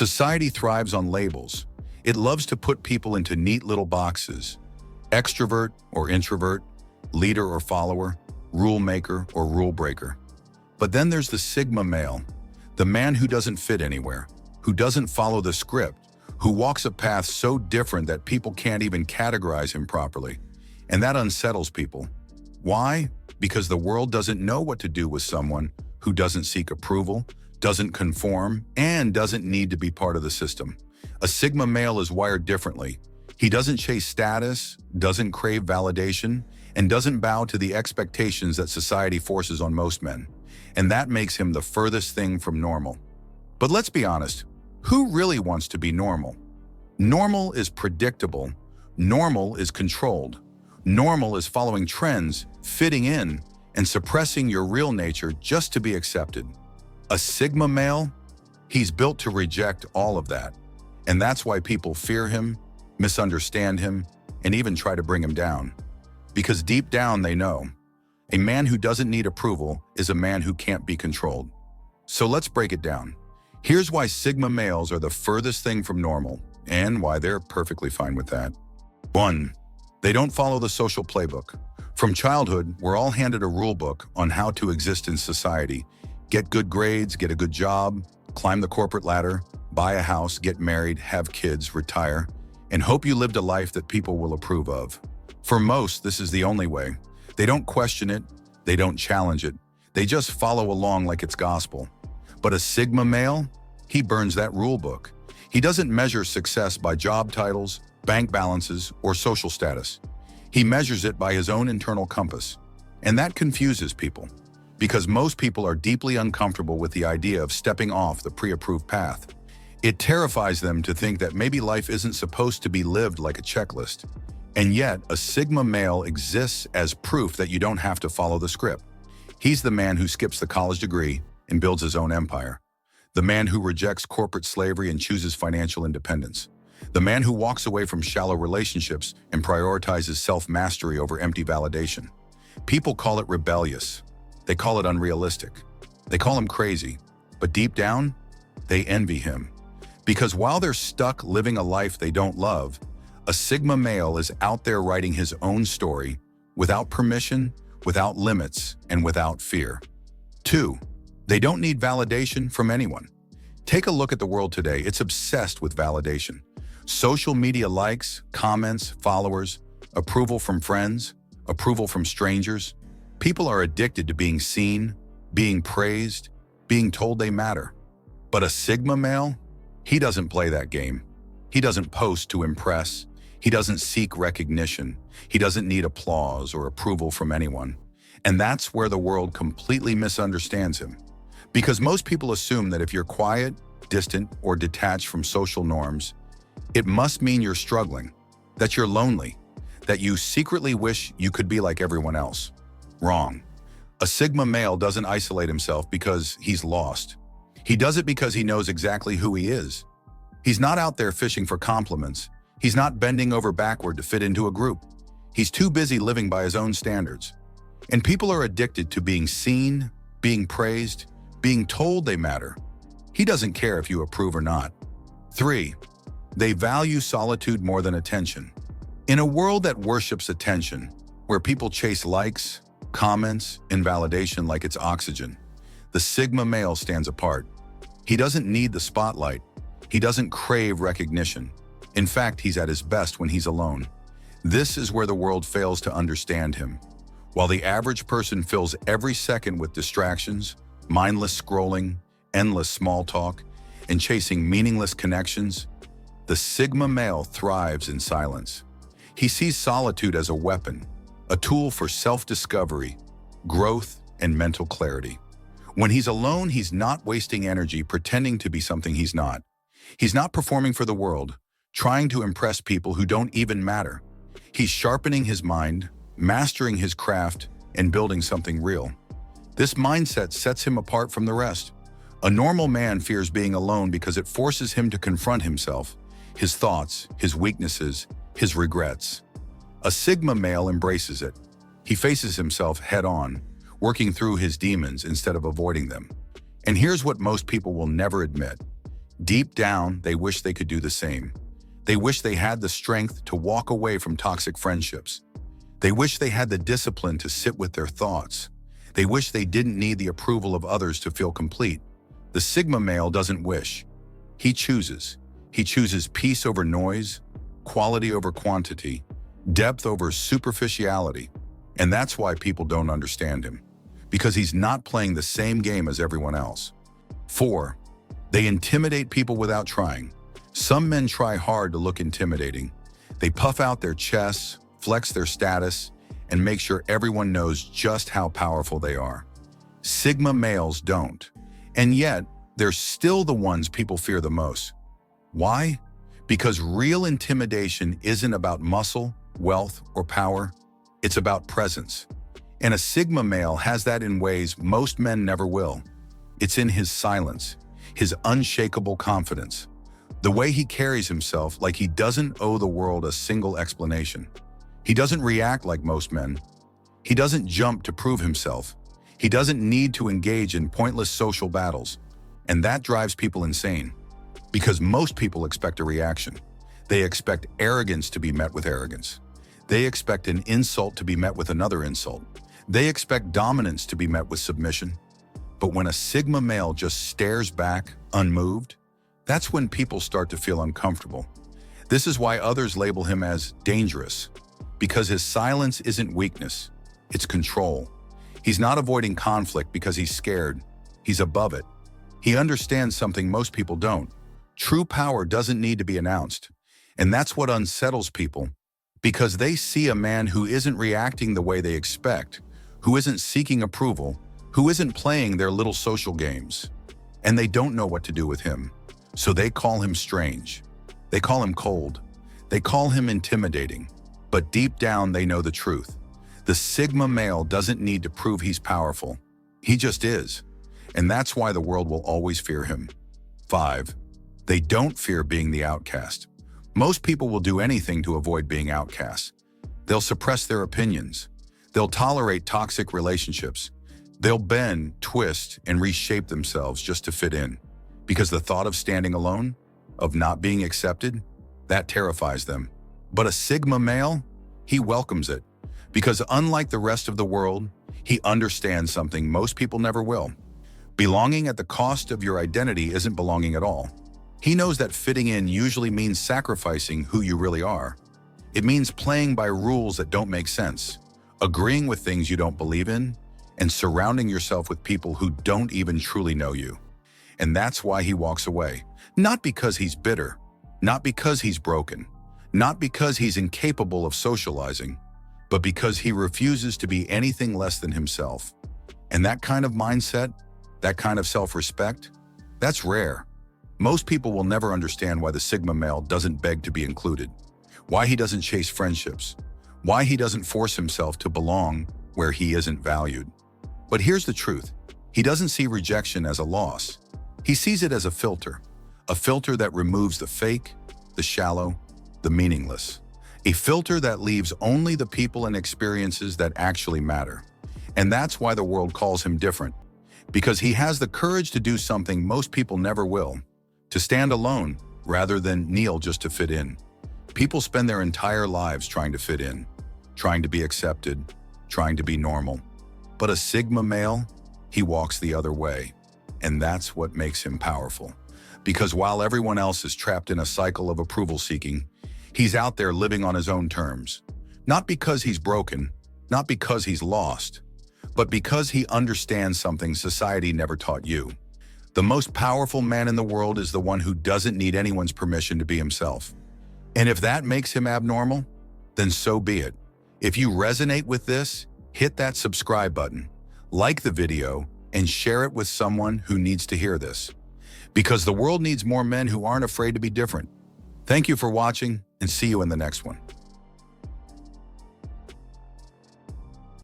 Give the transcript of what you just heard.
Society thrives on labels. It loves to put people into neat little boxes: extrovert or introvert, leader or follower, rule maker or rule breaker. But then there's the Sigma male, the man who doesn't fit anywhere, who doesn't follow the script, who walks a path so different that people can't even categorize him properly. And that unsettles people. Why? Because the world doesn't know what to do with someone who doesn't seek approval, doesn't conform, and doesn't need to be part of the system. A Sigma male is wired differently. He doesn't chase status, doesn't crave validation, and doesn't bow to the expectations that society forces on most men. And that makes him the furthest thing from normal. But let's be honest, who really wants to be normal? Normal is predictable. Normal is controlled. Normal is following trends, fitting in, and suppressing your real nature just to be accepted. A Sigma male? He's built to reject all of that. And that's why people fear him, misunderstand him, and even try to bring him down. Because deep down they know, a man who doesn't need approval is a man who can't be controlled. So let's break it down. Here's why Sigma males are the furthest thing from normal, and why they're perfectly fine with that. 1. They don't follow the social playbook. From childhood, we're all handed a rule book on how to exist in society. Get good grades, get a good job, climb the corporate ladder, buy a house, get married, have kids, retire, and hope you lived a life that people will approve of. For most, this is the only way. They don't question it, they don't challenge it. They just follow along like it's gospel. But a Sigma male, he burns that rule book. He doesn't measure success by job titles, bank balances, or social status. He measures it by his own internal compass. And that confuses people, because most people are deeply uncomfortable with the idea of stepping off the pre-approved path. It terrifies them to think that maybe life isn't supposed to be lived like a checklist. And yet, a Sigma male exists as proof that you don't have to follow the script. He's the man who skips the college degree and builds his own empire. The man who rejects corporate slavery and chooses financial independence. The man who walks away from shallow relationships and prioritizes self-mastery over empty validation. People call it rebellious. They call it unrealistic. They call him crazy. But deep down, they envy him. Because while they're stuck living a life they don't love, a Sigma male is out there writing his own story without permission, without limits, and without fear. 2. They don't need validation from anyone. Take a look at the world today. It's obsessed with validation. Social media likes, comments, followers, approval from friends, approval from strangers. People are addicted to being seen, being praised, being told they matter. But a Sigma male? He doesn't play that game. He doesn't post to impress. He doesn't seek recognition. He doesn't need applause or approval from anyone. And that's where the world completely misunderstands him. Because most people assume that if you're quiet, distant, or detached from social norms, it must mean you're struggling, that you're lonely, that you secretly wish you could be like everyone else. Wrong. A Sigma male doesn't isolate himself because he's lost. He does it because he knows exactly who he is. He's not out there fishing for compliments. He's not bending over backward to fit into a group. He's too busy living by his own standards. And people are addicted to being seen, being praised, being told they matter. He doesn't care if you approve or not. 3. They value solitude more than attention. In a world that worships attention, where people chase likes, comments, and validation like it's oxygen, the Sigma male stands apart. He doesn't need the spotlight. He doesn't crave recognition. In fact, he's at his best when he's alone. This is where the world fails to understand him. While the average person fills every second with distractions, mindless scrolling, endless small talk, and chasing meaningless connections, the Sigma male thrives in silence. He sees solitude as a weapon, a tool for self-discovery, growth, and mental clarity. When he's alone, he's not wasting energy pretending to be something he's not. He's not performing for the world, trying to impress people who don't even matter. He's sharpening his mind, mastering his craft, and building something real. This mindset sets him apart from the rest. A normal man fears being alone because it forces him to confront himself, his thoughts, his weaknesses, his regrets. A Sigma male embraces it. He faces himself head-on, working through his demons instead of avoiding them. And here's what most people will never admit. Deep down, they wish they could do the same. They wish they had the strength to walk away from toxic friendships. They wish they had the discipline to sit with their thoughts. They wish they didn't need the approval of others to feel complete. The Sigma male doesn't wish. He chooses. He chooses peace over noise, quality over quantity, depth over superficiality. And that's why people don't understand him, because he's not playing the same game as everyone else. 4. They intimidate people without trying. Some men try hard to look intimidating. They puff out their chests, flex their status, and make sure everyone knows just how powerful they are. Sigma males don't. And yet, they're still the ones people fear the most. Why? Because real intimidation isn't about muscle, wealth, or power. It's about presence. And a Sigma male has that in ways most men never will. It's in his silence, his unshakable confidence, the way he carries himself like he doesn't owe the world a single explanation. He doesn't react like most men. He doesn't jump to prove himself. He doesn't need to engage in pointless social battles. And that drives people insane. Because most people expect a reaction. They expect arrogance to be met with arrogance. They expect an insult to be met with another insult. They expect dominance to be met with submission. But when a Sigma male just stares back, unmoved, that's when people start to feel uncomfortable. This is why others label him as dangerous, because his silence isn't weakness, it's control. He's not avoiding conflict because he's scared. He's above it. He understands something most people don't. True power doesn't need to be announced. And that's what unsettles people, because they see a man who isn't reacting the way they expect, who isn't seeking approval, who isn't playing their little social games. And they don't know what to do with him. So they call him strange. They call him cold. They call him intimidating. But deep down, they know the truth. The Sigma male doesn't need to prove he's powerful. He just is. And that's why the world will always fear him. 5. They don't fear being the outcast. Most people will do anything to avoid being outcasts. They'll suppress their opinions. They'll tolerate toxic relationships. They'll bend, twist, and reshape themselves just to fit in. Because the thought of standing alone, of not being accepted, that terrifies them. But a Sigma male, he welcomes it. Because unlike the rest of the world, he understands something most people never will. Belonging at the cost of your identity isn't belonging at all. He knows that fitting in usually means sacrificing who you really are. It means playing by rules that don't make sense, agreeing with things you don't believe in, and surrounding yourself with people who don't even truly know you. And that's why he walks away. Not because he's bitter, not because he's broken, not because he's incapable of socializing, but because he refuses to be anything less than himself. And that kind of mindset, that kind of self-respect, that's rare. Most people will never understand why the Sigma male doesn't beg to be included, why he doesn't chase friendships, why he doesn't force himself to belong where he isn't valued. But here's the truth. He doesn't see rejection as a loss. He sees it as a filter that removes the fake, the shallow, the meaningless. A filter that leaves only the people and experiences that actually matter. And that's why the world calls him different. Because he has the courage to do something most people never will. To stand alone rather than kneel just to fit in. People spend their entire lives trying to fit in, trying to be accepted, trying to be normal. But a Sigma male, he walks the other way. And that's what makes him powerful. Because while everyone else is trapped in a cycle of approval seeking, he's out there living on his own terms. Not because he's broken, not because he's lost, but because he understands something society never taught you. The most powerful man in the world is the one who doesn't need anyone's permission to be himself. And if that makes him abnormal, then so be it. If you resonate with this, hit that subscribe button, like the video, and share it with someone who needs to hear this. Because the world needs more men who aren't afraid to be different. Thank you for watching, and see you in the next one.